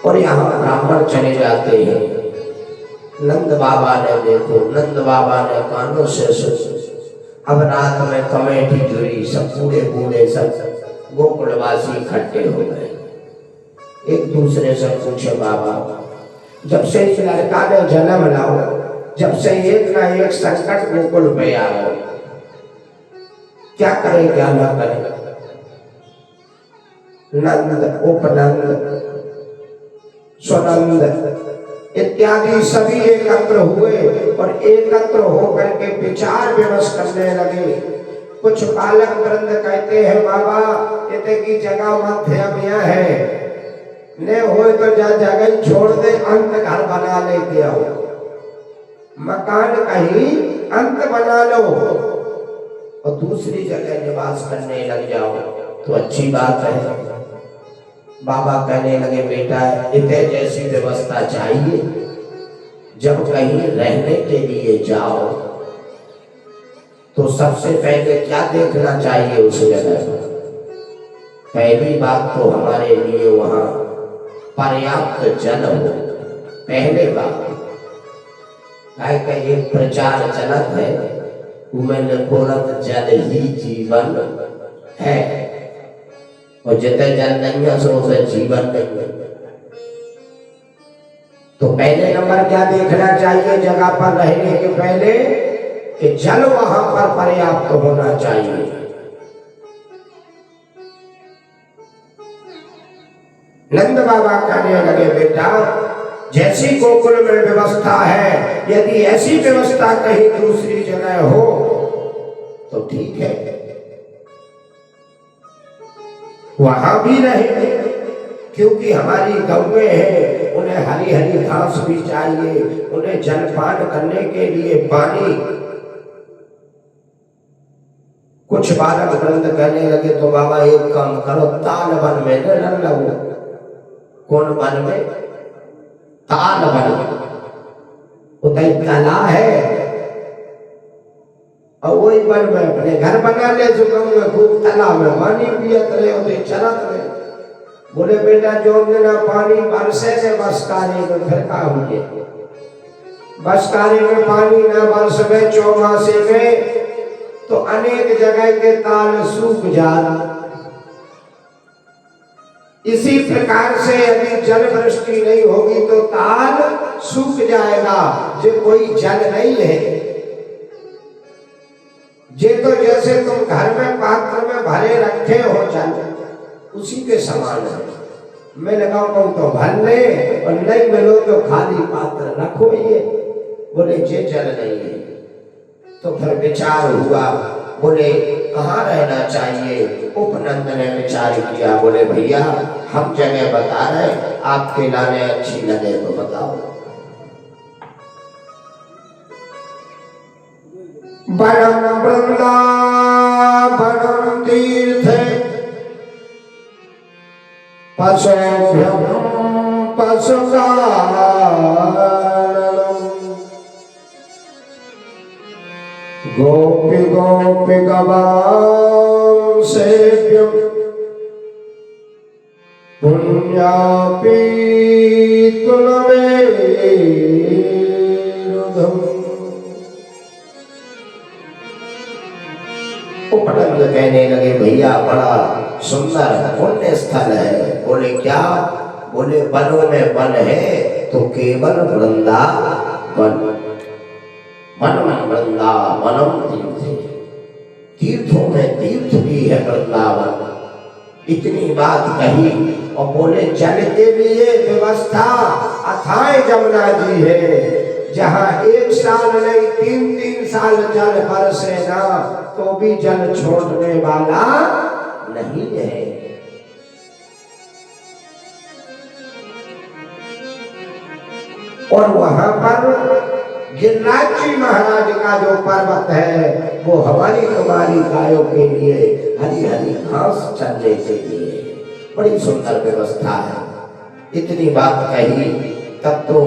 और यहाँ ब्राह्मण चले जाते हैं। नंद बाबा ने देखो, नंद बाबा ने कानों से सुन। अब रात में कमेटी जुड़ी, सब पूरे पूरे सब गोकुलवासी इकट्ठे हो गए। एक दूसरे से पूछे, बाबा जब से इस लड़का ने जन्म लाओ, जब से एक ना एक संकट गोकुल पे आओ, क्या करें क्या ना करें। नंद, उपनंद, स्वनंद इत्यादि सभी एकत्र हुए और एकत्र होकर के विचार विमर्श करने लगे। कुछ बालक वृंद कहते हैं, बाबा इतने की जगह मध्य में है, ने हो तो जगह छोड़ दे, अंत घर बना लेते हो, मकान कहीं अंत बना लो और दूसरी जगह निवास करने लग जाओ तो अच्छी बात है। बाबा कहने लगे, बेटा इतने जैसी व्यवस्था चाहिए, जब कहीं रहने के लिए जाओ तो सबसे पहले क्या देखना चाहिए उस जगह पर। पहली बात तो हमारे लिए वहां पर्याप्त जल हो। पहले बात है कि एक प्रचार चलत है, उमें खोलत जल ही जीवन है, और जितने जल नहीं है सो उसे जीवन नहीं है। तो पहले नंबर क्या देखना चाहिए जगह पर रहने के पहले, कि जल वहां पर पर्याप्त होना चाहिए। नंद बाबा कहने लगे, बेटा जैसी गोकुल में व्यवस्था है, यदि ऐसी व्यवस्था कहीं दूसरी जगह हो तो ठीक है, वहां भी रहेंगे, क्योंकि हमारी गौएं हैं, उन्हें हरी हरी घास भी चाहिए, उन्हें जलपान करने के लिए पानी। कुछ बालक वृंद कहने लगे, तो बाबा एक काम करो, ताल वन में न लगो। कौन वन में? ताल वन। उधर ताला है और वही वन में अपने घर बना ले, जो गाँव में खूब तालाब में पानी पियत रहे, उधर चलत रहे। बोले बेटा जो ना पानी बरसे ने बसकारी में, फिर का हुए बसकारी में पानी न बरस में, चौमासे में तो अनेक जगह के ताल सूख जाए। इसी प्रकार से यदि जल वृष्टि नहीं होगी तो ताल सूख जाएगा, जो कोई जल नहीं है। ये तो जैसे तुम घर में पात्र में भरे रखे हो जल, उसी के समान है। मैं लगाऊं तो भर ले और नहीं मिलो तो खाली पात्र रखो। ये बोले ये जल नहीं है। तो फिर विचार हुआ, बोले कहाँ रहना चाहिए। उपनंद ने विचार किया, बोले भैया हम जगह बता रहे, आपके लाने अच्छी लगे तो बताओ। वनम वृंदावनम तीर्थ पशुभ्यं पशुकारणं गोपी गोपी गवां सेव्यं पुण्यापि तुलवेरुधम्। उपनंद कहने लगे, भैया बड़ा सुंदर पुण्य स्थल है। बोले क्या? बोले वनों में वन है तो केवल वृंदावन, वनम वृंदावनम तीर्थ, तीर्थों में तीर्थ भी है वृंदावन। इतनी बात कही और बोले जल के लिए व्यवस्था अथाय जमुना जी है, जहाँ एक साल नहीं 3-3 साल जल बरसे ना तो भी जल छोड़ने वाला नहीं है। और वहां पर गिरिराज जी महाराज का जो पर्वत है वो हमारी तुम्हारी गायों के लिए हरी हरी घास चलने के लिए बड़ी सुंदर व्यवस्था है। इतनी बात कही तब तो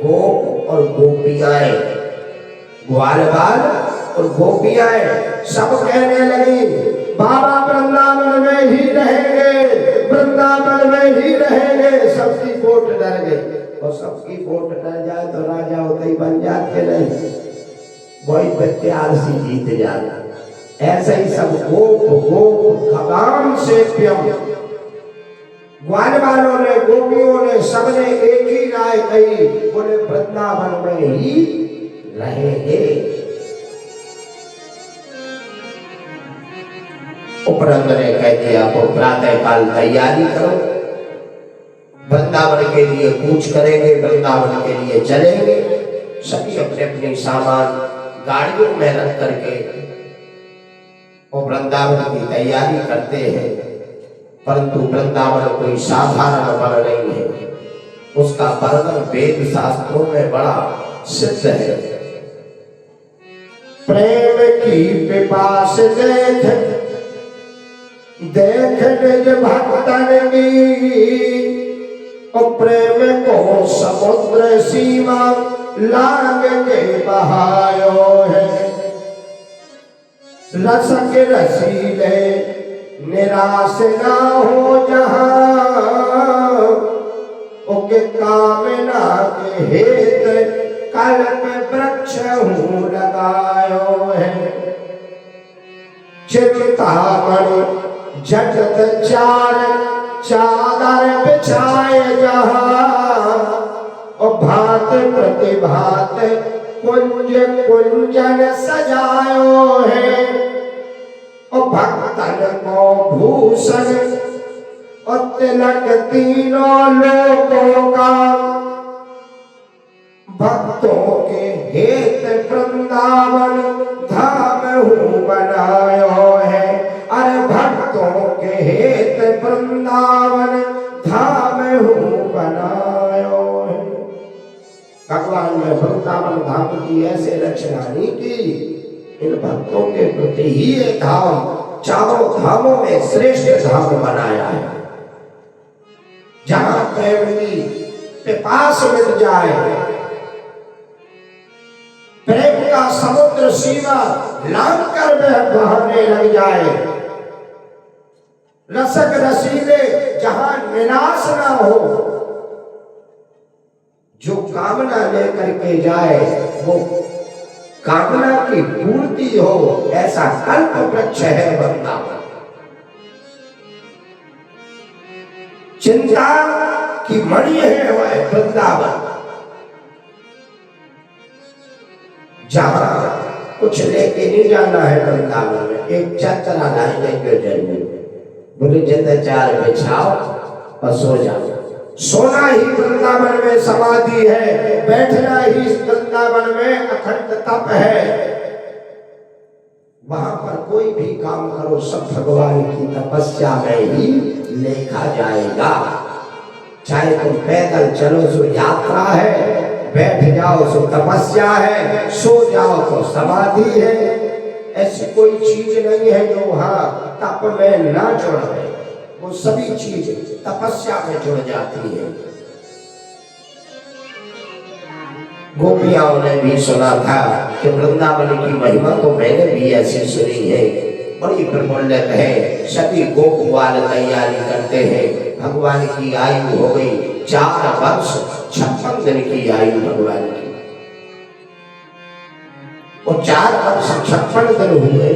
गोप और गोपियां, ग्वालवाल और गोपियां सब कहने लगी, बाबा वृंदावन में और सबकी वोट डर जाए तो राजा होते ही बन जाते नहीं, वही प्रत्यार से जीत जाते। ऐसे ही सब गोप गोप खगाम से प्यम, ग्वाल वालों ने, गोपियों ने, सबने एक ही राय कही, बोले वृंदावन में ही रहेंगे। उपरंग ने कह दिया तो प्रातः काल तैयारी करो, वृंदावन के लिए कूच करेंगे, वृंदावन के लिए चलेंगे। सभी अपने अपने सामान गाड़ियों में रख करके वो वृंदावन की तैयारी करते हैं। परंतु वृंदावन कोई साधारण वन नहीं है, उसका वर्णन वेद शास्त्रों में बड़ा सिद्ध है। प्रेम की पिपास देख देख निज भक्तन की, और प्रेम को समुद्र सीमा लांग के बहायो है। रसक रसीले निराश ना हो जहां, उके कामना के हेत कल्प वृक्ष हूँ लगायो है। चिंतामणि जगत चादर बिछाए जहां, और भात प्रतिभात कुंज कुंजन सजायो है। और भक्तन को भूषण और तिलक तीनों लोगों का, भक्तों के हेत वृंदावन धाम हूँ बनायो है। अरे भक्तों के हेत वृंदावन धाम हूँ बनायो है। भगवान ने वृंदावन धाम की ऐसे रचना नहीं की, इन भक्तों के प्रति ही ये धाम चारों धामों में श्रेष्ठ धाम बनाया है। जहां प्रेम की पिपास मिट जाए, प्रेम का समुद्र सीमा लांग कर बहने लग जाए, रसक रसीले जहां निराश ना हो, जो कामना लेकर के जाए वो कामना की पूर्ति हो, ऐसा कल्प वृक्ष है वृंदावन। चिंता की मणि है वह वृंदावन, जहां कुछ लेके नहीं जाना है। वृंदावन में एक चतरा लाएंगे जरूर, बोले जितना चार बिछाओ और सो जाओ। सोना ही वृंदावन में समाधि है, बैठना ही वृंदावन में अखंड तप है। वहां पर कोई भी काम करो सब भगवान की तपस्या में ही लेखा जाएगा। चाहे तुम पैदल चलो सो यात्रा है, बैठ जाओ सो तपस्या है, सो जाओ तो समाधि है। ऐसी कोई चीज नहीं है जो वहां तप में ना जुड़े, वो सभी चीज तपस्या में जुड़ जाती है। गोपियाओं ने भी सुना था कि वृंदावन की महिमा तो मैंने भी ऐसी सुनी है, बड़ी प्रफुल्लित है। सभी गोप ग्वाल तैयारी करते हैं। भगवान की आयु हो गई 4 वर्ष 56 दिन की आयु भगवान की, वो 4 वर्ष 56 दिन हुए।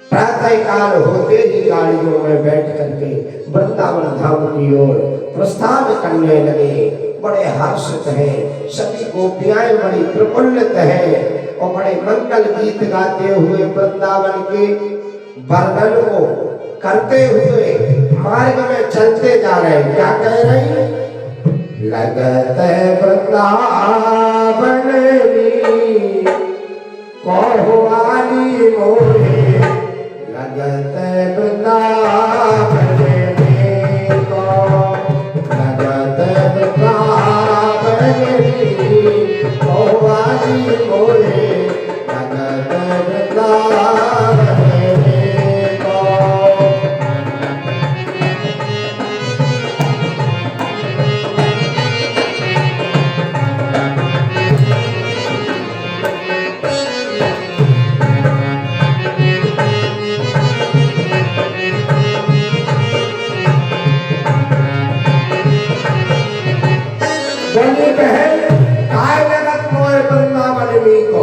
प्रातः काल होते ही गाड़ियों में बैठ करके वृंदावन धाम की ओर प्रस्थान करने लगे। बड़े हर्षित हैं, सभी गोपियाएं बड़ी प्रफुल्लित हैं और बड़े मंगल गीत गाते हुए वृंदावन के वर्णन को करते हुए मार्ग में चलते जा रहे हैं। क्या कह रहे हैं? लगत वृंदावन कोहवाली मोहे, लगत वृंदावन को, लगत वृंदावन कोहवाली मोहे, लगत वृंदावन को। कहे काय लगत मोए वृंदावन में को।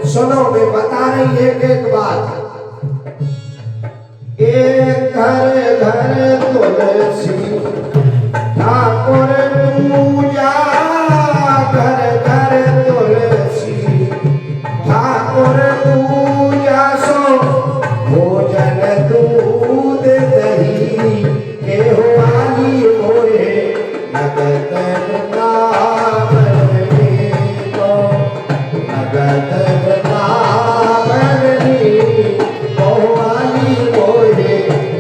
सुनो मैं बता रही एक एक बात। एक घर घर तुलसी ठाकुर पूजा, घर घर तुलसी ठाकुर पूजा, सो भोजन दूध दही केहुआनी मोए नगद वृंदावन में को। नगद वृंदावन में केहुआनी मोए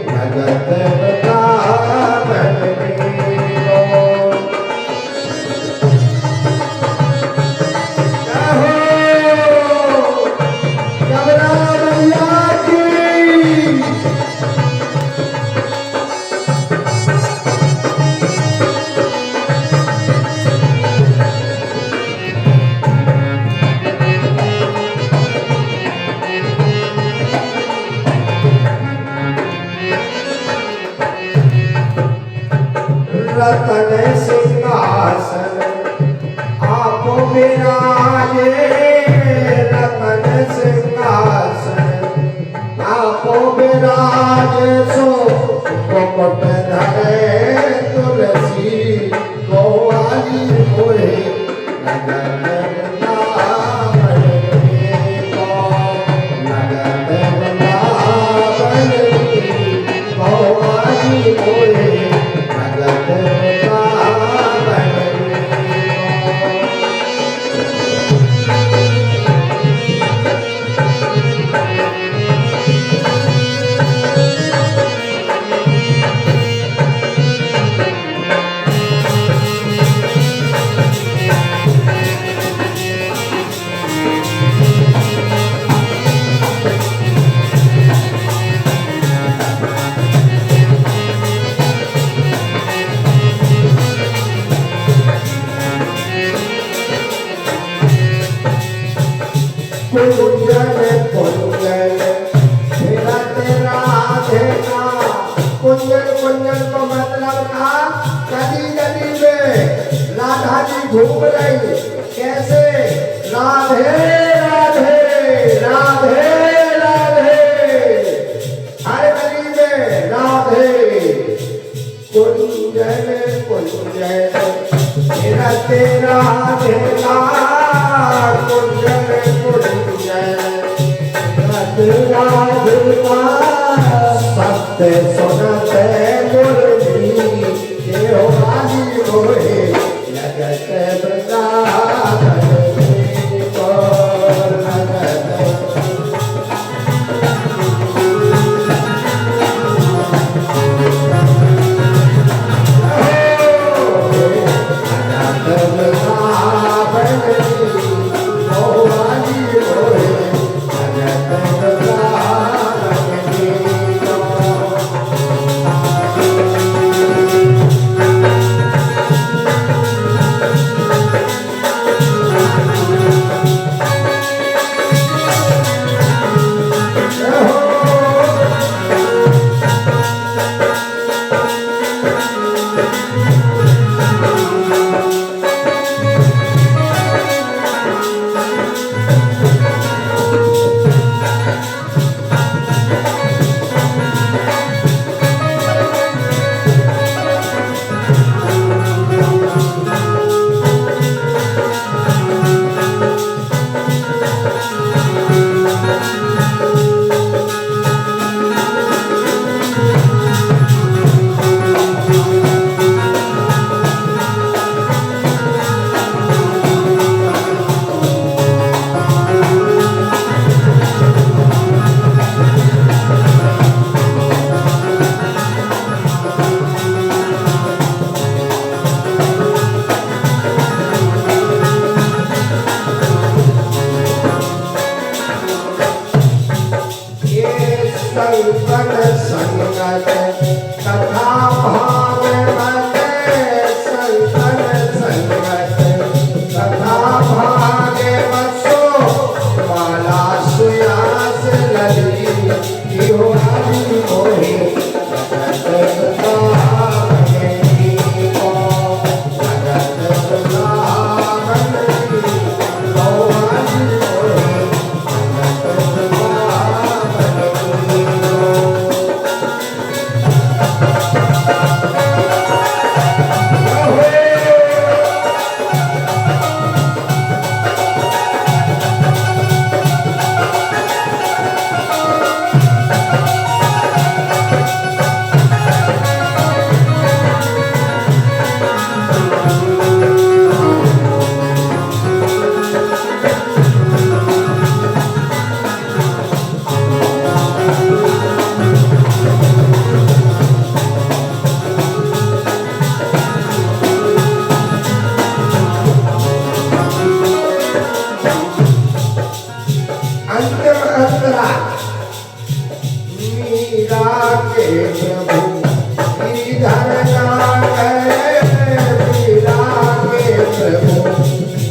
नगद वृंदावन में को। कबरा मैया की रतन सिंहासन आपो विराजे, रतन सिंहासन आपो विराजे, सो मुकुट धरे तुलसी गोवाली मोए नगद वृंदावन में को। नगद वृंदावन में गोवाली मोए नगद वृंदावन में कुंजन कुंजन तेरा तेरा देखा। कुंजन कुंजन को मतलब था गली गली में राधा जी घूम रही। कैसे? राधे राधे राधे राधे, हर गली में राधे। कुंजन कुंजन तेरा तेरा देखा। कुंजन कुंजन तेरा देखा। सत्य सुनते मुरली केहुआनी मोए नगद वृंदावन में को। नगद के प्रभु गिरिधर नागर मीरा के प्रभु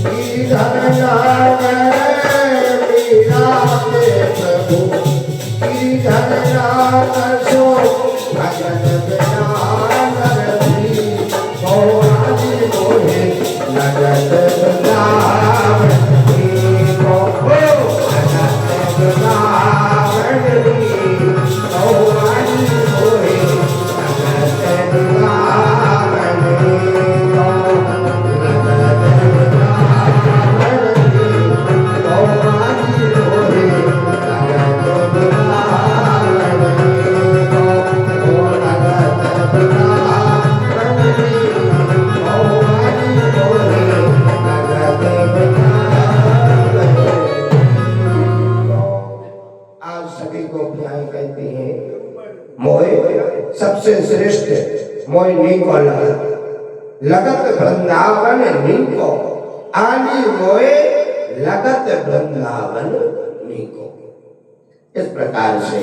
गिरिधर नागर मीरा के प्रभु गिरिधर नागर सो भजन बिना नरती मोहाजी मोहे लगत वृंदावन की को लगत वृंदावन की मोहाजी मोहे लगत वृंदावन की को लगत वृंदावन की मोहाजी मोहे लगत वृंदावन की को लगत वृंदावन की मोहाजी मोहे लगत वृंदावन की। आज सभी को क्या कहते हैं मोहे सबसे श्रेष्ठ मोहे नीको लगत वृंदावन नीको आनी मोहे लगत वृंदावन नीको। इस प्रकार से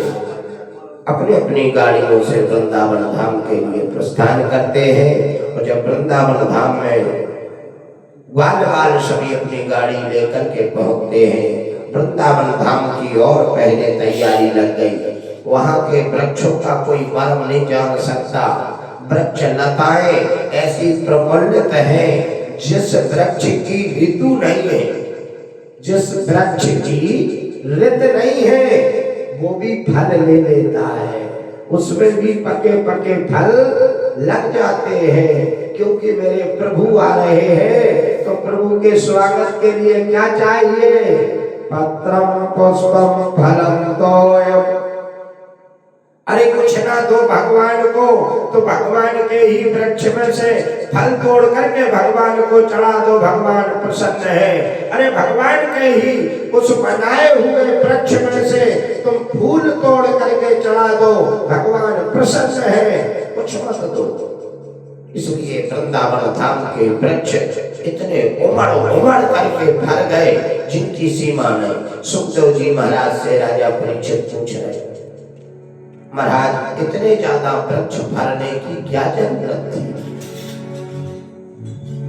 अपनी अपनी गाड़ियों से वृंदावन धाम के लिए प्रस्थान करते हैं और जब वृंदावन धाम में ग्वाल बाल सभी अपनी गाड़ी लेकर के पहुंचते हैं वृंदावन धाम की ओर पहले तैयारी लग गई। वहां के वृक्षों का कोई मर्म नहीं जान सकता। वृक्ष लताएं ऐसी प्रफुल्लित हैं जिस वृक्ष की ऋतु नहीं है, जिस वृक्ष की ऋत नहीं है वो भी फल ले लेता है, उसमें भी पके पके फल लग जाते हैं। क्योंकि मेरे प्रभु आ रहे हैं तो प्रभु के स्वागत के लिए क्या चाहिए? पत्रम पुष्पम फलम तोयम। अरे कुछ ना दो भगवान को तो भगवान के ही वृक्ष में से फल तोड़ करके भगवान को चढ़ा दो, भगवान प्रसन्न है। अरे भगवान के ही उस बनाए हुए वृक्ष में से तुम फूल तोड़ करके चढ़ा दो, भगवान प्रसन्न है। कुछ मत दो। इसलिए वृंदावन धाम के वृक्ष इतने उमड़ उमड़ करके भर गए जिनकी सीमा नहीं। सुखदेव जी महाराज से राजा परीक्षित पूछ रहे, महाराज इतने ज्यादा वृक्ष भरने की क्या जरूरत थी?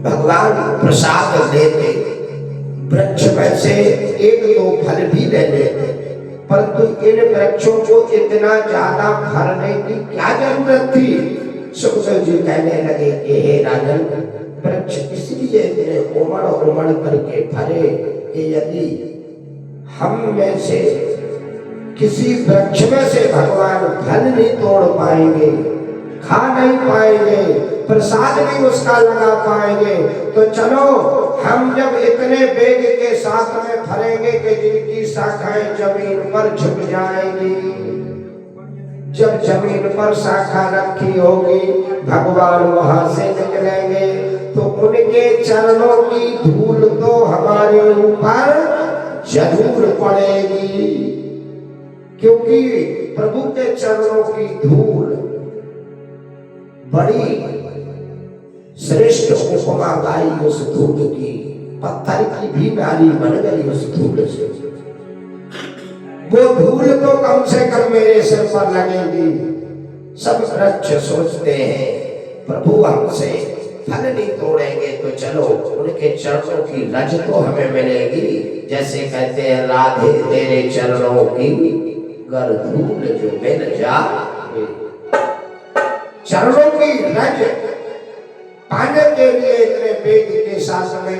भगवान प्रसाद लेते वृक्ष में से एक दो फल भी ले लेते, परंतु इन वृक्षों को इतना ज्यादा भरने की क्या जरूरत थी? सुखदेव जी कहने लगे कि हे राजन, वृक्ष इसलिए इतने उमड़ उमड़ करके भरे कि यदि हम में से किसी वृक्ष में से भगवान फल नहीं तोड़ पाएंगे, खा नहीं पाएंगे, प्रसाद नहीं उसका लगा पाएंगे, तो चलो हम जब इतने वेग के साथ में फलेंगे कि जिनकी शाखाएं जमीन पर झुक जाएंगी, जब जमीन पर शाखा रखी होगी भगवान वहां से निकलेंगे तो उनके चरणों की धूल तो हमारे ऊपर जरूर पड़ेगी। क्योंकि प्रभु के चरणों की धूल बड़ी श्रेष्ठ उपमा गाई उस धूल की, पत्थर की भी नारी बन गई उस धूल से। वो धूल तो कम से कम मेरे सिर पर लगेगी। सब वृक्ष सोचते हैं प्रभु हमसे फल नहीं तोड़ेंगे तो चलो उनके चरणों की रज तो हमें मिलेगी। जैसे कहते हैं राधे तेरे चरणों की गर धूल जो मिल जाए, चरणों की रज पाने के लिए इतने वेग के साथ में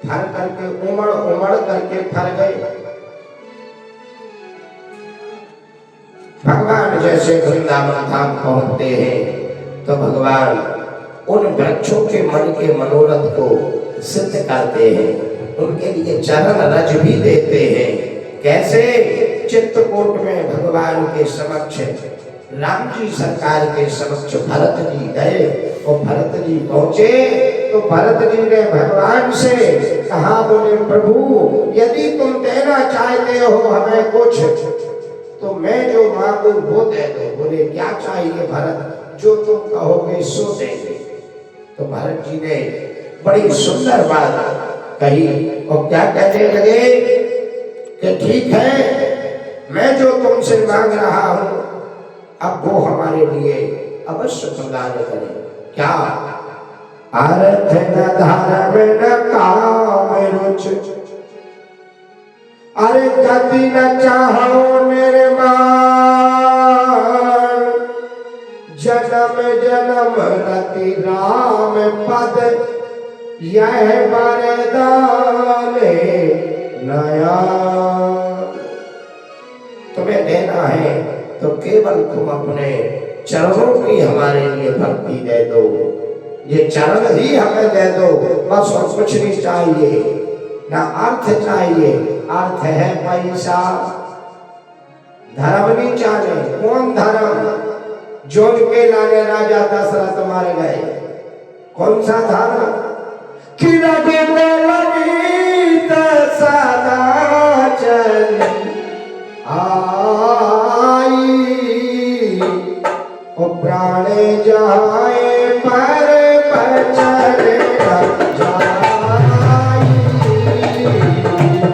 फर करके उमड़ उमड़ करके फर गए। भगवान जैसे वृंदावन धाम पहुंचते हैं तो भगवान उन वृक्षों के मन के मनोरथ को सिद्ध करते हैं, उनके लिए चरण रज भी देते हैं। कैसे? चित्रकूट में भगवान के समक्ष राम जी सरकार के समक्ष भरत जी गए और भरत जी पहुंचे तो भरत जी ने भगवान से कहा, बोले प्रभु यदि तुम देना चाहते हो हमें कुछ तो मैं जो मांगू वो दे दो। बोले क्या चाहिए भरत? जो तुम कहोगे सो देंगे। तो भरत जी ने बड़ी सुंदर बात कही और क्या कहने लगे कि ठीक है, मैं जो तुमसे मांग रहा हूं अब वो हमारे लिए अवश्य प्रदान करें। क्या? अर्थ न धर्म न काम रुच, अरे गति न चाहो निर्माण, जन्म जन्म रति राम पद, यह वरदान नया। तुम्हें देना है तो केवल तुम अपने चरणों की हमारे लिए भक्ति दे दो, ये चरण ही हमें दे दो बस, और कुछ नहीं चाहिए, ना अर्थ चाहिए। अर्थ है पैसा, धर्म नहीं चाहिए। कौन धर्म? जो के लाने राजा दशरथ मार गए, कौन सा धर्म? कि रघुकुलनीत सदा चली आई, ओ प्राण जाए पर बचन न जाई,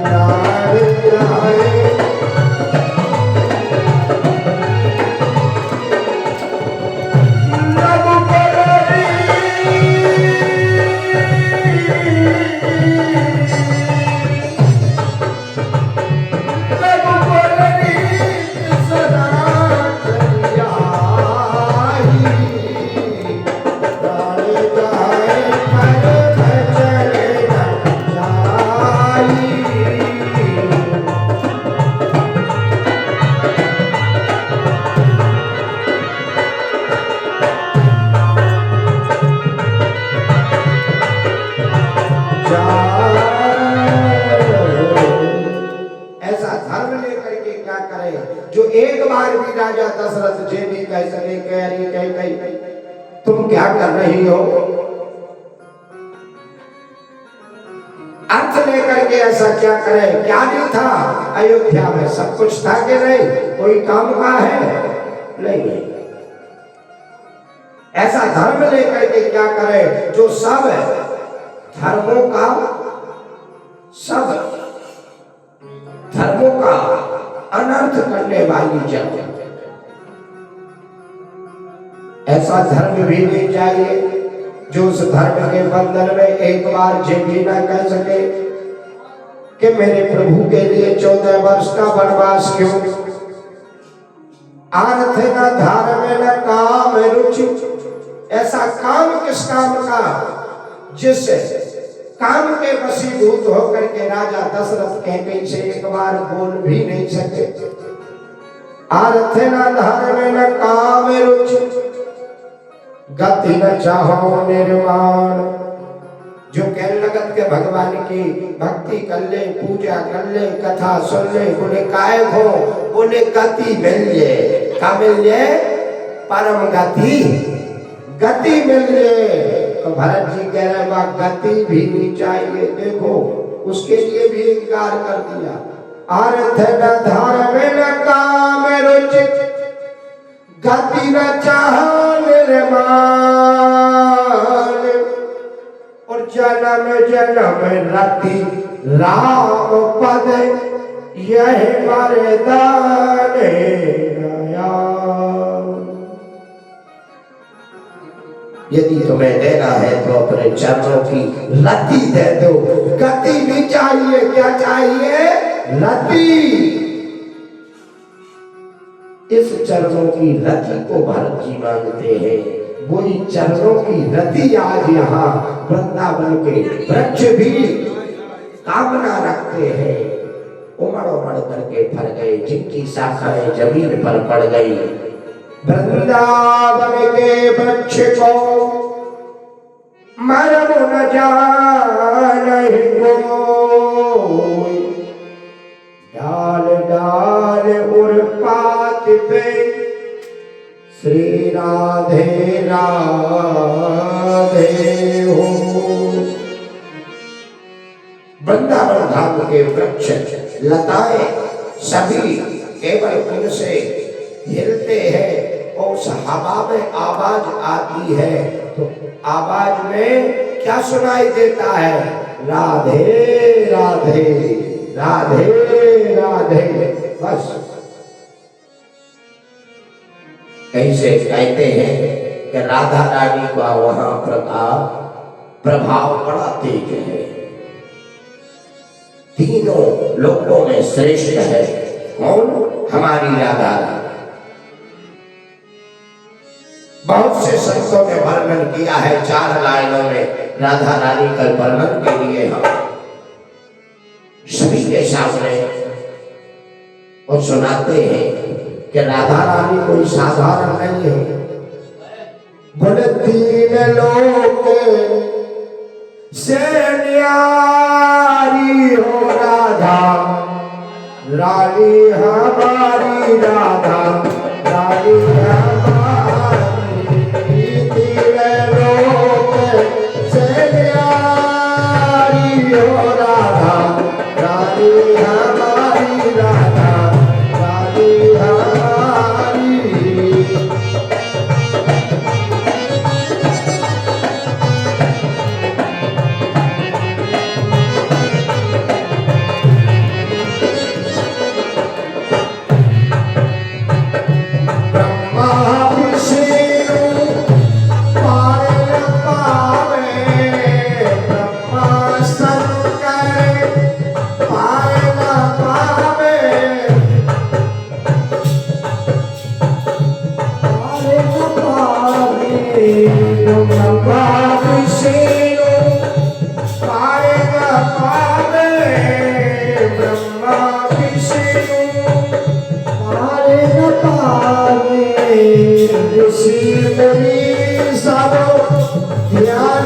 प्राण जाए। जो एक बार भी राजा दशरथ जे भी कह सके, कह तुम क्या कर रही हो? अर्थ लेकर के ऐसा क्या करे? क्या नहीं था अयोध्या में? सब कुछ था कि नहीं? कोई काम का है? नहीं। ऐसा धर्म लेकर के क्या करे जो सब धर्मों का, सब धर्मों का अनर्थ करने वाली जन। ऐसा धर्म भी नहीं चाहिए जो उस धर्म के बंधन में एक बार ये भी ना कह सके कि मेरे प्रभु के लिए 14 वर्ष का वनवास क्यों? अर्थ न धर्म न काम रुचि, ऐसा काम किस काम का जिससे काम के वशीभूत होकर के राजा दशरथ कहते से एक बार बोल भी नहीं सके। अर्थ न धर्म न काम रुचि, गति न चाहो निर्माण। जो कहने लगत के भगवान की भक्ति कर ले, पूजा कर ले, कथा सुन ले, बोले काय हो? बोले गति मिल जाए। क्या मिल जाए? परम गति, गति मिल जाए। तो भरत जी कह रहे हैं गति भी नहीं चाहिए। देखो उसके लिए भी इनकार कर दिया। अर्थ न धर्म न काम रुचि, गति न चाहो निर्माण, और जन्म जन्म रति राम पद, यह वरदान नया। यदि तुम्हें देना है तो अपने चरणों की रति दे दो। गति भी चाहिए। क्या चाहिए? रति। इस चरणों की रति को भरत जी मांगते हैं। वही चरणों की रति आज यहाँ वृंदावन के वृक्ष भी कामना रखते हैं। उमड़ उमड़ करके फल गए, जिनकी शाखाएं जमीन पर पड़ गई। वृंदावन के वृक्ष को मरम न जानहि कोई, डाल डाल उर पात पे श्री राधे राधे हो। वृंदावन धाम के वृक्ष लताएं सभी केवल उनसे हिलते हैं, और उस हवा में आवाज आती है तो आवाज में क्या सुनाई देता है? राधे राधे राधे राधे। बस ऐसे कहते हैं कि राधा रानी का वहां प्रभाव बड़ा तेज है, तीनों लोकों में श्रेष्ठ है। कौन? हमारी राधा रानी। बहुत से संतों ने वर्णन किया है, 4 लाइनों में राधा रानी का वर्णन के लिए हम सभी के सामने और सुनाते हैं कि राधा रानी कोई साधारण नहीं है। बोले 3 लोक से न्यारी हो राधा रानी हमारी, राधा रानी हमारी। 3 लोक से न्यारी हो राधा रानी हमारी, राधा रानी हमारी। Yeah.